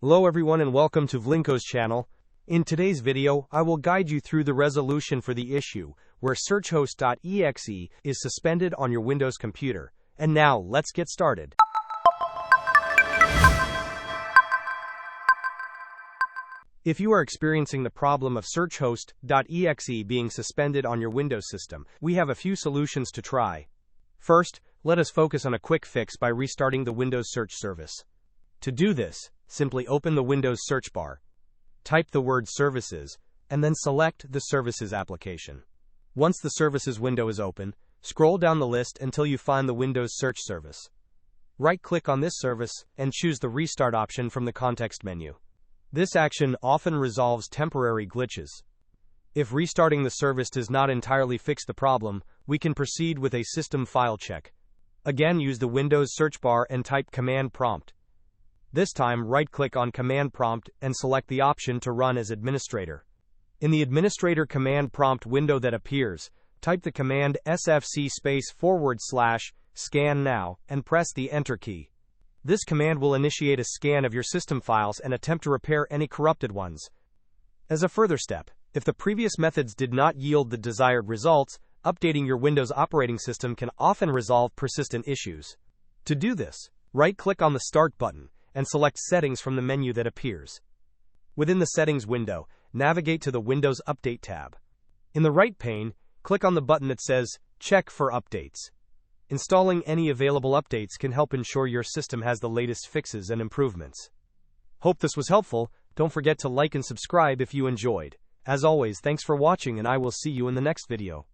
Hello everyone and welcome to Vlinko's channel. In today's video, I will guide you through the resolution for the issue where Searchhost.exe is suspended on your Windows computer. And now, let's get started. If you are experiencing the problem of Searchhost.exe being suspended on your Windows system, we have a few solutions to try. First, let us focus on a quick fix by restarting the Windows search service. To do this, simply open the Windows search bar, type the word Services, and then select the Services application. Once the Services window is open, scroll down the list until you find the Windows search service. Right-click on this service and choose the Restart option from the context menu. This action often resolves temporary glitches. If restarting the service does not entirely fix the problem, we can proceed with a system file check. Again, use the Windows search bar and type Command Prompt. This time, right-click on Command Prompt and select the option to run as administrator. In the Administrator Command Prompt window that appears, type the command sfc/scan now and press the Enter key. This command will initiate a scan of your system files and attempt to repair any corrupted ones. As a further step, if the previous methods did not yield the desired results, updating your Windows operating system can often resolve persistent issues. To do this, right-click on the Start button and select Settings from the menu that appears. Within the Settings window, navigate to the Windows Update tab. In the right pane, click on the button that says Check for Updates. Installing any available updates can help ensure your system has the latest fixes and improvements. Hope this was helpful. Don't forget to like and subscribe if you enjoyed. As always, thanks for watching and I will see you in the next video.